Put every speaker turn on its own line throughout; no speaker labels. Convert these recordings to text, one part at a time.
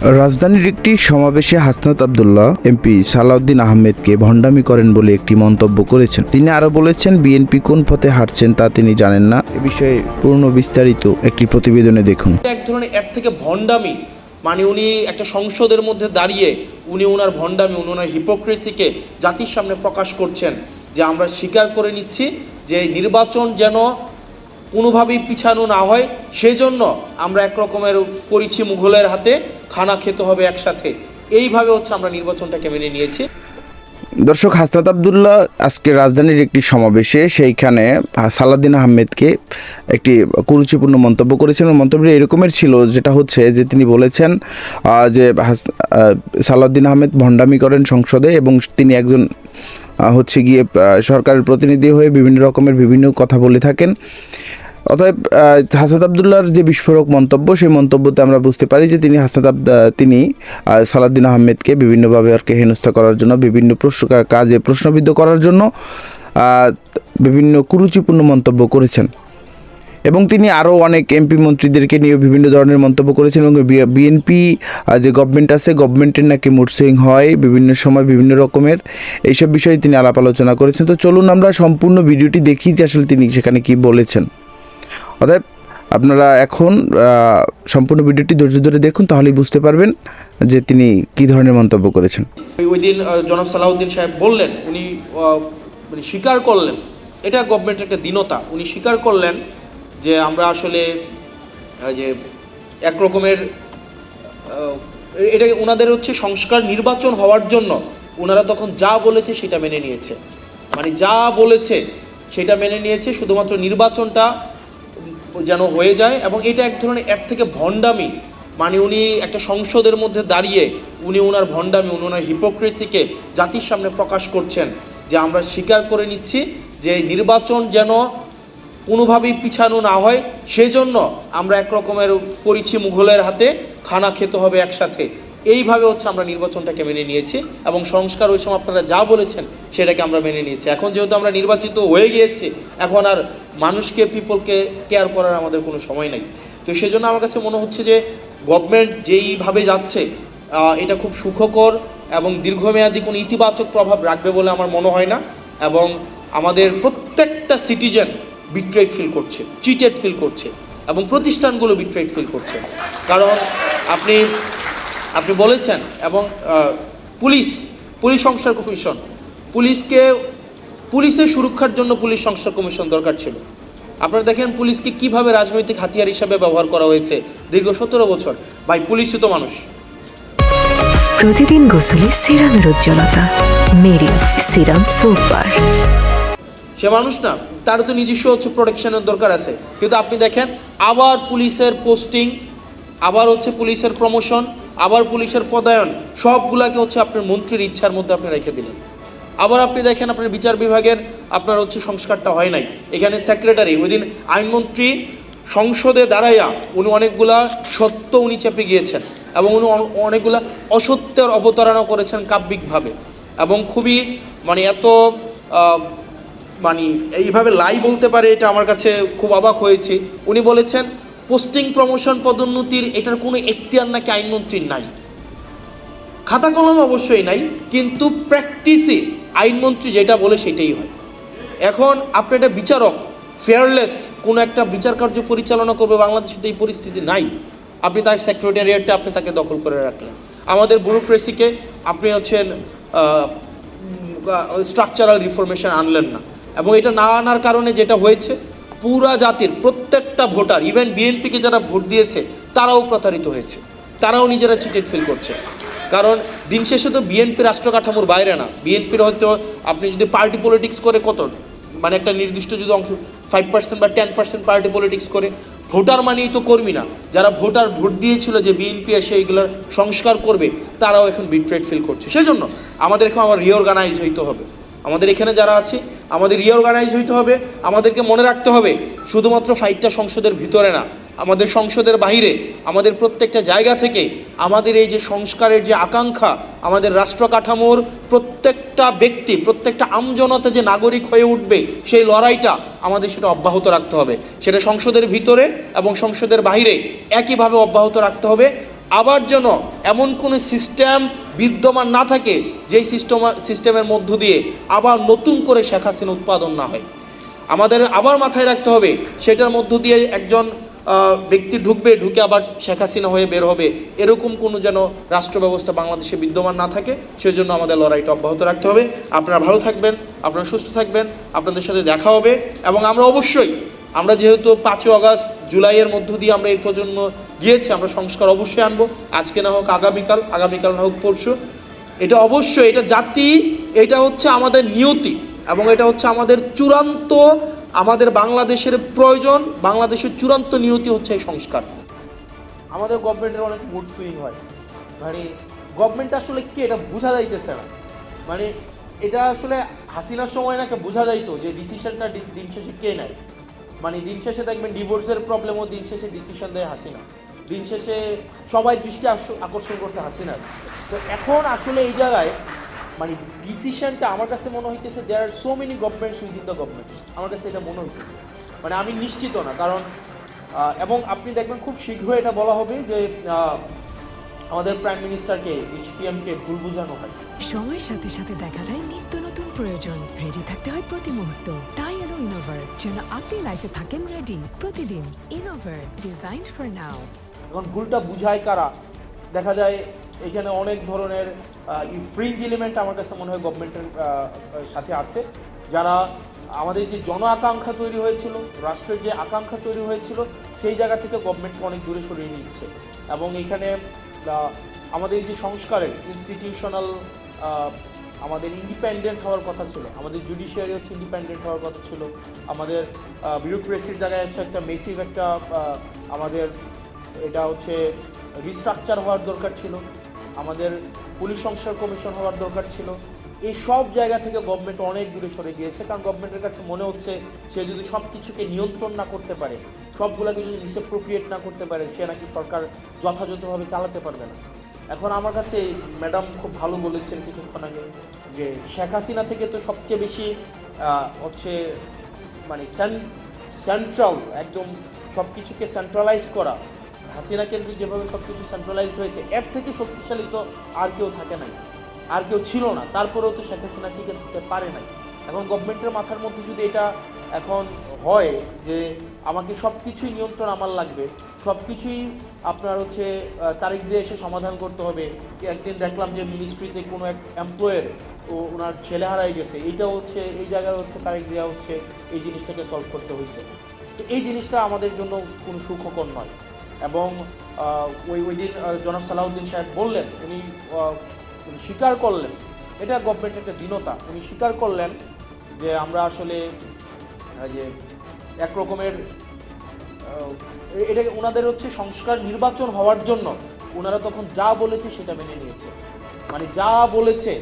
রাজধানীর একটি সমাবেশে হাসনাত আব্দুল্লাহ এমপি সালাউদ্দিন আহমেদকে ভণ্ডামি করেন বলে একটি মন্তব্য করেছেন। তিনি আরো বলেছেন, বিএনপি কোন পথে হাঁটছেন তা তিনি জানেন না। এ বিষয়ে পূর্ণ বিস্তারিত একটি প্রতিবেদনে দেখুন।
এক ধরনের এর থেকে ভণ্ডামি, মানে উনি একটা সংসদের মধ্যে দাঁড়িয়ে উনি ওনার ভণ্ডামি, ওনার হিপোক্রেসিকে জাতির সামনে প্রকাশ করছেন যে আমরা স্বীকার করে নিচ্ছি যে নির্বাচন যেন কোনোভাবেই পিছানো না হয়, সেজন্য আমরা একরকমের করেছি মুঘলের হাতে, খানা খেতে হবে একসাথে। এইভাবে আমরা নির্বাচনটাকে মেনে নিয়েছি।
দর্শক, হাসনাত আব্দুল্লাহ আজকে রাজধানীর একটি সমাবেশে সেইখানে সালাউদ্দিন আহমেদকে একটি কুরুচিপূর্ণ মন্তব্য করেছেন। মন্তব্যটি এরকমের ছিল, যেটা হচ্ছে যে তিনি বলেছেন যে সালাউদ্দিন আহমেদ ভণ্ডামি করেন সংসদে এবং তিনি একজন গিয়ে সরকারের প্রতিনিধি হয়ে বিভিন্ন রকমের বিভিন্ন কথা বলে থাকেন। অতএব হাসনাত আব্দুল্লাহর যে বিস্ফোরক মন্তব্য, সেই মন্তব্যতে আমরা বুঝতে পারি যে তিনি সালাউদ্দিন আহমেদকে বিভিন্নভাবে হেনস্থা করার জন্য, বিভিন্ন কাজে প্রশ্নবিদ্ধ করার জন্য বিভিন্ন কুরুচিপূর্ণ মন্তব্য করেছেন। এবং তিনি আরও অনেক এমপি মন্ত্রীদেরকে নিয়ে বিভিন্ন ধরনের মন্তব্য করেছেন এবং বিএনপি যে গভর্নমেন্ট আছে, গভর্নমেন্টের নাকি মুড সুইং হয় বিভিন্ন সময় বিভিন্ন রকমের, এইসব বিষয়ে তিনি আলাপ আলোচনা করেছেন। তো চলুন আমরা সম্পূর্ণ ভিডিওটি দেখি যে আসলে তিনি সেখানে কি বলেছেন। অতএব আপনারা এখন সম্পূর্ণ ভিডিওটি ধৈর্য ধরে দেখুন, তাহলেই বুঝতে পারবেন যে তিনি কী ধরনের মন্তব্য করেছেন।
ওই দিন জনাব সালাউদ্দিন সাহেব বললেন, উনি মানে স্বীকার করলেন, এটা গভর্নমেন্টের একটা দীনতা, উনি স্বীকার করলেন যে আমরা আসলে যে একরকমের এটা ওনাদের সংস্কার নির্বাচন হওয়ার জন্য ওনারা তখন যা বলেছে সেটা মেনে নিয়েছে, মানে যা বলেছে সেটা মেনে নিয়েছে, শুধুমাত্র নির্বাচনটা যেন হয়ে যায়। এবং এটা এক ধরনের এর থেকে ভণ্ডামি, মানে উনি একটা সংসদের মধ্যে দাঁড়িয়ে উনি ওনার ভণ্ডামি, ওনার হিপোক্রেসিকে জাতির সামনে প্রকাশ করছেন যে আমরা স্বীকার করে নিচ্ছি যে নির্বাচন যেন কোনোভাবেই পিছানো না হয়, সেজন্য আমরা একরকমের করেছি মুঘলের হাতে, খানা খেতে হবে একসাথে। এইভাবে আমরা নির্বাচনটাকে মেনে নিয়েছি এবং সংস্কার ওই সময় আপনারা যা বলেছেন সেটাকে আমরা মেনে নিয়েছি। এখন যেহেতু আমরা নির্বাচিত হয়ে গিয়েছি, এখন আর মানুষকে, পিপলকে কেয়ার করার আমাদের কোনো সময় নাই। তো সেজন্য আমার কাছে মনে হচ্ছে যে গভর্নমেন্ট যেইভাবে যাচ্ছে এটা খুব সুখকর এবং দীর্ঘমেয়াদী কোনো ইতিবাচক প্রভাব রাখবে বলে আমার মনে হয় না। এবং আমাদের প্রত্যেকটা সিটিজেন বিট্রেড ফিল করছে, চিটেড ফিল করছে এবং প্রতিষ্ঠানগুলো বিট্রেড ফিল করছে। কারণ আপনি বলেছেন এবং পুলিশ সংস্কার কমিশন, পুলিশের সুরক্ষার জন্য পুলিশ সংস্কার কমিশন দরকার ছিল। আপনারা দেখেন পুলিশকে কিভাবে রাজনৈতিক হাতিয়ার হিসাবে ব্যবহার করা হয়েছে দীর্ঘ 17 বছর। ভাই, পুলিশই তো মানুষ।
প্রতিদিন গোসলে সিরামের উজ্জ্বলতা মেরি সিরাম সোপবার।
সে মানুষ না, তার তো নিজস্ব প্রোটেকশনের দরকার আছে। কিন্তু আপনি দেখেন আবার পুলিশের পোস্টিং, আবার পুলিশের প্রমোশন, আবার পুলিশের পদায়ন, সবগুলাকে আপনার মন্ত্রীর ইচ্ছার মধ্যে আপনি রেখে দিলেন। আবার আপনি দেখেন আপনার বিচার বিভাগের আপনার সংস্কারটা হয় নাই। এখানে সেক্রেটারি, ওই দিন আইনমন্ত্রী সংসদে দাঁড়াইয়া উনি অনেকগুলা সত্য উনি চেপে গিয়েছেন এবং উনি অনেকগুলা অসত্যের অবতারণা করেছেন কাব্যিকভাবে এবং খুবই এত এইভাবে লাই বলতে পারে, এটা আমার কাছে খুব অবাক হয়েছে। উনি বলেছেন পোস্টিং, প্রমোশন, পদোন্নতির এটার কোনো এখতিয়ার নাকি আইনমন্ত্রীর নাই। খাতা কলম অবশ্যই নাই, কিন্তু প্র্যাকটিসে আইনমন্ত্রী যেটা বলে সেটাই হয়। এখন আপনি একটা বিচারক, ফেয়ারলেস কোনো একটা বিচার কার্য পরিচালনা করবে, বাংলাদেশে তো এই পরিস্থিতি নাই। আপনি তার সেক্রেটারিয়েটে আপনি তাকে দখল করে রাখলেন। আমাদের ব্যুরোক্রেসিকে আপনি স্ট্রাকচারাল রিফরমেশন আনলেন না। এবং এটা না আনার কারণে যেটা হয়েছে, পুরা জাতির প্রত্যেকটা ভোটার, ইভেন বিএনপিকে যারা ভোট দিয়েছে তারাও প্রতারিত হয়েছে, তারাও নিজেরা চিটেড ফিল করছে। কারণ দিন শেষে তো বিএনপি রাষ্ট্র কাঠামোর বাইরে না। বিএনপির হয়তো আপনি যদি পার্টি পলিটিক্স করে একটা নির্দিষ্ট যদি অংশ 5% বা 10% পার্টি পলিটিক্স করে, ভোটার মানেই তো কর্মী না। যারা ভোট দিয়েছিল যে বিএনপি এসে এইগুলোর সংস্কার করবে, তারাও এখন বিট্রেড ফিল করছে। সেজন্য আমাদের এখন রিঅর্গানাইজ হইতে হবে। আমাদের এখানে যারা আছে আমাদের রিঅর্গানাইজ হইতে হবে। আমাদেরকে মনে রাখতে হবে শুধুমাত্র ফাইটটা সংসদের ভিতরে না, আমাদের সংসদের বাইরে, আমাদের প্রত্যেকটা জায়গা থেকে আমাদের এই যে সংস্কারের যে আকাঙ্ক্ষা, আমাদের রাষ্ট্র কাঠামোর প্রত্যেকটা ব্যক্তি, প্রত্যেকটা আমজনতা যে নাগরিক হয়ে উঠবে, সেই লড়াইটা আমাদের সেটা অব্যাহত রাখতে হবে। সেটা সংসদের ভিতরে এবং সংসদের বাইরে একইভাবে অব্যাহত রাখতে হবে। আবার যেন এমন কোনো সিস্টেম বিদ্যমান না থাকে যেই সিস্টেমের মধ্য দিয়ে আবার নতুন করে শেখ হাসিনা উৎপাদন না হয়। আমাদের আবার মাথায় রাখতে হবে সেটার মধ্য দিয়ে একজন ব্যক্তি ঢুকে আবার শেখ হাসিনা হয়ে বের হবে, এরকম কোনো যেন রাষ্ট্র ব্যবস্থা বাংলাদেশে বিদ্যমান না থাকে। সেজন্য আমাদের লড়াইটা অব্যাহত রাখতে হবে। আপনারা ভালো থাকবেন, আপনারা সুস্থ থাকবেন, আপনাদের সাথে দেখা হবে। এবং আমরা যেহেতু 5ই আগস্ট জুলাইয়ের মধ্য দিয়ে আমরা এই প্রজন্ম গিয়েছি, আমরা সংস্কার অবশ্যই আনবো, আজকে না হোক আগামীকাল না হোক পরশু। এটা অবশ্যই, এটা জাতি, এটা হচ্ছে আমাদের নিয়তি এবং এটা হচ্ছে আমাদের চূড়ান্ত, আমাদের বাংলাদেশের প্রয়োজন, বাংলাদেশের চূড়ান্ত নিয়তি হচ্ছে এই সংস্কার। আমাদের গভর্নমেন্টের অনেক মুড সুইং হয়, মানে গভর্নমেন্ট আসলে কি এটা বোঝা যাইতেছে না। মানে এটা আসলে হাসিনার সময় নাকি বোঝা যাইতো যে ডিসিশনটা দিন শেষে কে নেয়। মানে দিন শেষে দেখবেন ডিভোর্সের প্রবলেমও দিন শেষে ডিসিশন দেয় হাসিনা, দিন শেষে সবাই দৃষ্টি আকর্ষণ করতে হাসিনার। তো এখন আসলে এই জায়গায় মানে ডিসিশনটা আমার কাছে মনে হইতেছে there are so many governments within the government, আমার কাছে এটা মনে হইতেছে। মানে আমি নিশ্চিত না, কারণ এবং আপনি দেখবেন খুব শীঘ্রই এটা বলা হবে যে আমাদের প্রাইম মিনিস্টারকে, এইচপিএমকে ভুল বোঝানো হয়।
সময়ের সাথে সাথে দেখা দেয় নিত্য নতুন প্রয়োজন, রেডি থাকতে হয় প্রতি মুহূর্ত। তাই এলো ইনোভার, যেন আপনি লাইফে থাকেন রেডি প্রতিদিন। Innova, designed for now.
এখন ভুলটা বুঝায় কারা? দেখা যায় এখানে অনেক ধরনের ফ্রিঞ্জ এলিমেন্ট আমার কাছে মনে হয় গভর্নমেন্টের সাথে আছে, যারা আমাদের যে জন আকাঙ্ক্ষা তৈরি হয়েছিল, রাষ্ট্রের যে আকাঙ্ক্ষা তৈরি হয়েছিল, সেই জায়গা থেকে গভর্নমেন্টকে অনেক দূরে সরিয়ে নিচ্ছে। এবং এখানে আমাদের যে সংস্কারের ইনস্টিটিউশনাল, আমাদের ইন্ডিপেন্ডেন্ট হওয়ার কথা ছিল, আমাদের জুডিশিয়ারি হচ্ছে ইন্ডিপেন্ডেন্ট হওয়ার কথা ছিল, আমাদের বিউরোক্রেসির জায়গায় হচ্ছে একটা মেসিভ একটা আমাদের এটা হচ্ছে রিস্ট্রাকচার হওয়ার দরকার ছিল, আমাদের পুলিশ সংস্কার কমিশন হওয়ার দরকার ছিল। এই সব জায়গা থেকে গভর্নমেন্ট অনেক দূরে সরে গিয়েছে, কারণ গভর্নমেন্টের কাছে মনে হচ্ছে সে যদি সব কিছুকে নিয়ন্ত্রণ না করতে পারে, সবগুলোকে যদি মিসঅ্যাপ্রোপ্রিয়েট না করতে পারে, সে নাকি সরকার যথাযথভাবে চালাতে পারবে না। এখন আমার কাছে ম্যাডাম খুব ভালো বলেছেন কিছুক্ষণ আগে যে শেখ হাসিনা থেকে তো সবচেয়ে বেশি হচ্ছে মানে সেন্ট্রাল, একদম সব কিছুকে সেন্ট্রালাইজ করা, হাসিনা কেন্দ্রিক যেভাবে সব কিছু সেন্ট্রালাইজ হয়েছে, এর থেকে শক্তিশালী তো আর কেউ থাকে নাই, আর কেউ ছিল না। তারপরেও তো শেখ হাসিনা টিকে থাকতে পারে নাই। এখন গভর্নমেন্টের মাথার মধ্যে যদি এটা এখন হয় যে আমাকে সব কিছুই নিয়ন্ত্রণ আমার লাগবে, সব কিছুই আপনার হচ্ছে তারিখ যে এসে সমাধান করতে হবে। একদিন দেখলাম যে মিনিস্ট্রিতে কোনো এক এমপ্লয়ের ওনার ছেলে হারাই গেছে, এইটাও হচ্ছে এই জায়গায় হচ্ছে তারিখ দেওয়া হচ্ছে এই জিনিসটাকে সলভ করতে হয়েছে। তো এই জিনিসটা আমাদের জন্য কোনো সুখকর নয়। এবং ওই দিন জনাব সালাউদ্দিন সাহেব বললেন, উনি স্বীকার করলেন, এটা গভর্নমেন্টের একটা দীনতা, উনি স্বীকার করলেন যে আমরা আসলে যে এক রকমের এটা ওনাদের হচ্ছে সংস্কার নির্বাচন হওয়ার জন্য ওনারা তখন যা বলেছে সেটা মেনে নিয়েছে, মানে যা বলেছে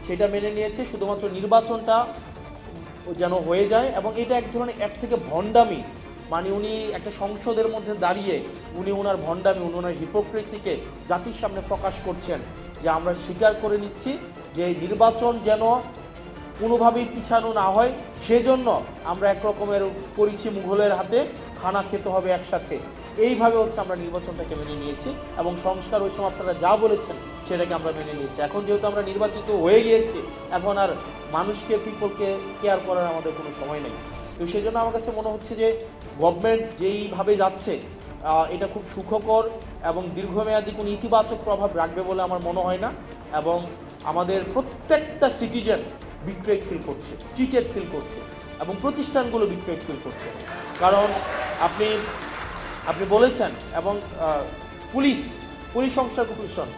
সেটা মেনে নিয়েছে, শুধুমাত্র নির্বাচনটা যেন হয়ে যায়। এবং এটা এক ধরনের এর থেকে ভণ্ডামি, মানে উনি একটা সংসদের মধ্যে দাঁড়িয়ে উনি ওনার ভণ্ডামি, ওনার হিপোক্রেসিকে জাতির সামনে প্রকাশ করছেন যে আমরা স্বীকার করে নিচ্ছি যে নির্বাচন যেন কোনোভাবেই পিছানো না হয়, সেজন্য আমরা এক রকমের করেছি মুঘলের হাতে খানা খেতে হবে একসাথে, এইভাবে হচ্ছে আমরা নির্বাচনটাকে মেনে নিয়েছি। এবং সংস্কার ওই সময় আপনারা যা বলেছেন সেটাকে আমরা মেনে নিয়েছি। এখন যেহেতু আমরা নির্বাচিত হয়ে গিয়েছি, এখন আর মানুষকে, পিপলকে কেয়ার করার আমাদের কোনো সময় নেই। তো সেই জন্য আমার কাছে মনে হচ্ছে যে গভর্নমেন্ট যেইভাবে যাচ্ছে এটা খুব সুখকর এবং দীর্ঘমেয়াদী কোনো ইতিবাচক প্রভাব রাখবে বলে আমার মনে হয় না। এবং আমাদের প্রত্যেকটা সিটিজেন বিট্রেড ফিল করছে, চিটেড ফিল করছে, এবং প্রতিষ্ঠানগুলো বিট্রেড ফিল করছে। কারণ আপনি বলেছেন, এবং পুলিশ সংস্কার কমিশন,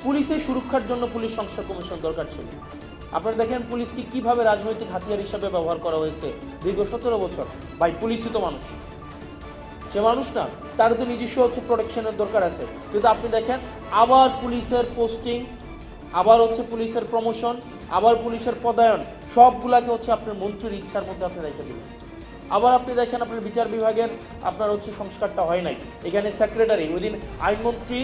পুলিশের সুরক্ষার জন্য পুলিশ সংস্কার কমিশন দরকার ছিল। আপনারা দেখেন পুলিশকে কিভাবে রাজনৈতিক হাতিয়ার হিসাবে ব্যবহার করা হয়েছে দীর্ঘ 17 বছর। ভাই পুলিশই তো মানুষ, সে মানুষ না, তার তো নিজস্ব হচ্ছে প্রোটেকশনের দরকার আছে। কিন্তু আপনি দেখেন আবার পুলিশের পোস্টিং, আবার হচ্ছে পুলিশের প্রমোশন, আবার পুলিশের পদায়ন, সবগুলাকে হচ্ছে আপনার মন্ত্রীর ইচ্ছার মধ্যে আপনি রেখে দিলেন। আবার আপনি দেখেন আপনার বিচার বিভাগের আপনার হচ্ছে সংস্কারটা হয় নাই। এখানে সেক্রেটারি, ওই দিন আইনমন্ত্রী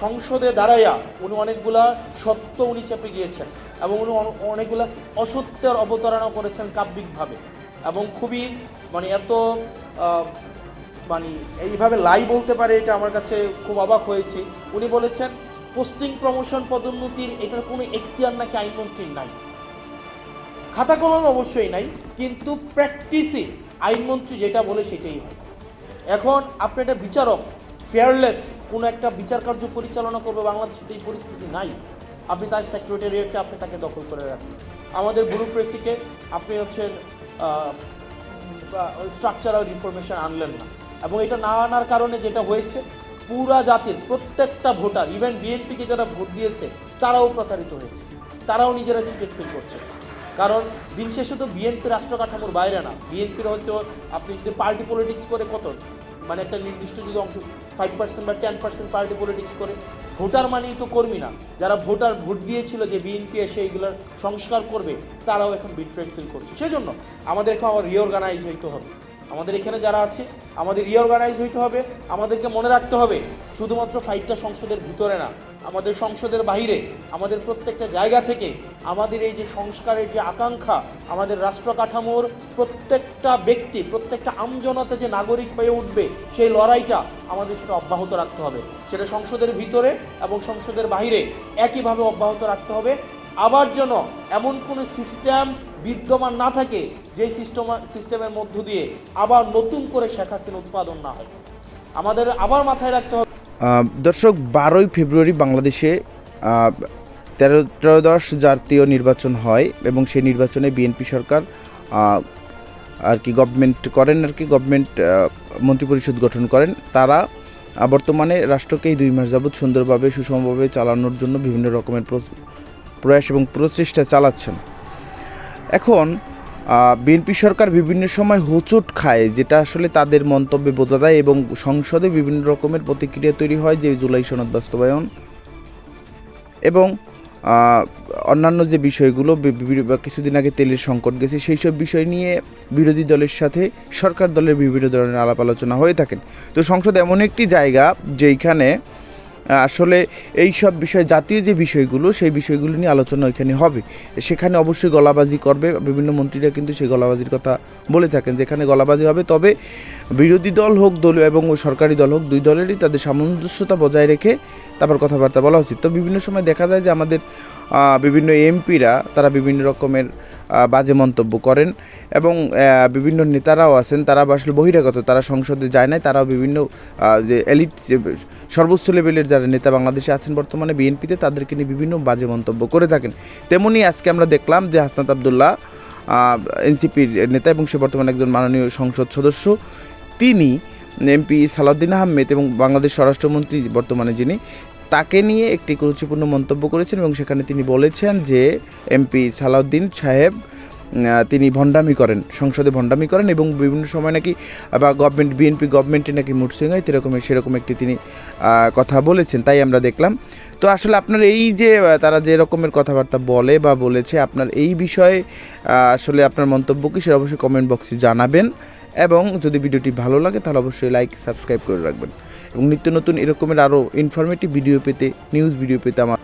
সংসদে দাঁড়াইয়া উনি অনেকগুলা সত্য উনি চেপে গিয়েছেন, এবং উনি অনেকগুলা অসত্যের অবতারণা করেছেন কাব্যিকভাবে, এবং খুবই মানে এত মানে এইভাবে লাই বলতে পারে, এটা আমার কাছে খুব অবাক হয়েছে। উনি বলেছেন পোস্টিং প্রমোশন পদোন্নতির এটার কোনো এখতিয়ার নাকি আইনমন্ত্রীর নাই। খাতা কলম অবশ্যই নাই, কিন্তু প্র্যাকটিসে আইনমন্ত্রী যেটা বলে সেটাই হয়। এখন আপনি একটা বিচারক, ফেয়ারলেস কোনো একটা বিচার কার্য পরিচালনা করবে বাংলাদেশে, এই পরিস্থিতি নাই। আপনি তার সেক্রেটারিয়েটে আপনি তাকে দখল করে রাখেন। আমাদের ব্যুরোক্রেসিকে আপনি হচ্ছেন স্ট্রাকচারাল ইনফরমেশন আনলেন না, এবং এটা না আনার কারণে যেটা হয়েছে, পুরা জাতির প্রত্যেকটা ভোটার, ইভেন বিএনপিকে যারা ভোট দিয়েছে তারাও প্রতারিত হয়েছে, তারাও নিজেরা চিটেড ফিল করছে। কারণ দিন শেষে তো বিএনপি রাষ্ট্র কাঠামোর বাইরে না। বিএনপির হয়তো আপনি যদি পার্টি পলিটিক্স করে কত, মানে একটা নির্দিষ্ট যদি অংশ 5% বা 10% পার্টি পলিটিক্স করে, ভোটার মানেই তো কর্মী না। যারা ভোট দিয়েছিল যে বিএনপি এসে এইগুলোর সংস্কার করবে, তারাও এখন বিট্রেড ফিল করছে। সেজন্য আমাদের এখন আবার রিঅর্গানাইজ হইতে হবে। আমাদের এখানে যারা আছে আমাদের রিঅর্গানাইজ হইতে হবে। আমাদেরকে মনে রাখতে হবে শুধুমাত্র ফাইটটা সংসদের ভিতরে না, আমাদের সংসদের বাইরে, আমাদের প্রত্যেকটা জায়গা থেকে আমাদের এই যে সংস্কারের যে আকাঙ্ক্ষা, আমাদের রাষ্ট্র কাঠামোর প্রত্যেকটা ব্যক্তি, প্রত্যেকটা আমজনতা যে নাগরিক হয়ে উঠবে, সেই লড়াইটা আমাদের সেটা অব্যাহত রাখতে হবে। সেটা সংসদের ভিতরে এবং সংসদের বাইরে একইভাবে অব্যাহত রাখতে হবে। আবার যেন এমন কোনো সিস্টেম বিদ্যমান না থাকে যে সিস্টেমের মধ্য দিয়ে আবার নতুন করে শেখ হাসিনা উৎপাদন না হয়। আমাদের আবার মাথায় রাখতে হবে।
দর্শক, 12ই ফেব্রুয়ারি বাংলাদেশে 13ত্রয়োদশ জাতীয় নির্বাচন হয় এবং সেই নির্বাচনে বিএনপি সরকার আর কি গভর্নমেন্ট করেন, আর কি গভর্নমেন্ট মন্ত্রিপরিষদ গঠন করেন। তারা বর্তমানে রাষ্ট্রকে এই 2 মাস যাবৎ সুন্দরভাবে সুষমভাবে চালানোর জন্য বিভিন্ন রকমের প্রয়াস এবং প্রচেষ্টা চালাচ্ছেন। এখন বিএনপি সরকার বিভিন্ন সময় হোঁচট খায়, যেটা আসলে তাদের মন্তব্যে বোঝা যায়, এবং সংসদে বিভিন্ন রকমের প্রতিক্রিয়া তৈরি হয়, যে জুলাই সনদ বাস্তবায়ন এবং অন্যান্য যে বিষয়গুলো, কিছুদিন আগে তেলের সংকট গেছে, সেই সব বিষয় নিয়ে বিরোধী দলের সাথে সরকার দলের বিভিন্ন ধরনের আলাপ আলোচনা হয়ে থাকেন। তো সংসদ এমন একটি জায়গা যেইখানে আসলে এই সব বিষয়, জাতীয় যে বিষয়গুলো, সেই বিষয়গুলো নিয়ে আলোচনা ওইখানে হবে। সেখানে অবশ্যই গলাবাজি করবে, বিভিন্ন মন্ত্রীরা কিন্তু সেই গলাবাজির কথা বলে থাকেন, যেখানে গলাবাজি হবে। তবে বিরোধী দল হোক, দলীয় এবং সরকারি দল হোক, দুই দলেরই তাদের সামঞ্জস্যতা বজায় রেখে তারপর কথাবার্তা বলা উচিত। তো বিভিন্ন সময় দেখা যায় যে আমাদের বিভিন্ন এমপিরা তারা বিভিন্ন রকমের বাজে মন্তব্য করেন, এবং বিভিন্ন নেতারাও আছেন, তারা আসলে বহিরাগত, তারা সংসদে যায় না, তারাও বিভিন্ন যে এলিট, সর্বোচ্চ লেভেলের যারা নেতা বাংলাদেশে আছেন বর্তমানে বিএনপিতে, তাদেরকে নিয়ে বিভিন্ন বাজে মন্তব্য করে থাকেন। তেমনি আজকে আমরা দেখলাম যে হাসনাত আবদুল্লাহ এনসিপির নেতা এবং সে বর্তমানে একজন মাননীয় সংসদ সদস্য, তিনি এমপি সালাউদ্দিন আহমেদ এবং বাংলাদেশ স্বরাষ্ট্রমন্ত্রী বর্তমানে যিনি, তাকে নিয়ে একটি কুরুচিপূর্ণ মন্তব্য করেছেন, এবং সেখানে তিনি বলেছেন যে এমপি সালাউদ্দিন সাহেব তিনি ভণ্ডামি করেন, সংসদে ভণ্ডামি করেন, এবং বিভিন্ন সময় নাকি বা বিএনপি গভর্নমেন্টে নাকি মুডসুইং হয়, সেরকম একটি তিনি কথা বলেছেন। তাই আমরা দেখলাম। তো আসলে আপনার এই যে তারা যে রকমের কথাবার্তা বলে বা বলেছে, আপনার এই বিষয়ে আসলে আপনার মন্তব্য কি, সেটা অবশ্যই কমেন্ট বক্সে জানাবেন, এবং যদি ভিডিওটি ভালো লাগে তাহলে অবশ্যই লাইক, সাবস্ক্রাইব করে রাখবেন, এবং নিত্য নতুন এরকমের আরও ইনফরমেটিভ ভিডিও পেতে, নিউজ ভিডিও পেতে আমার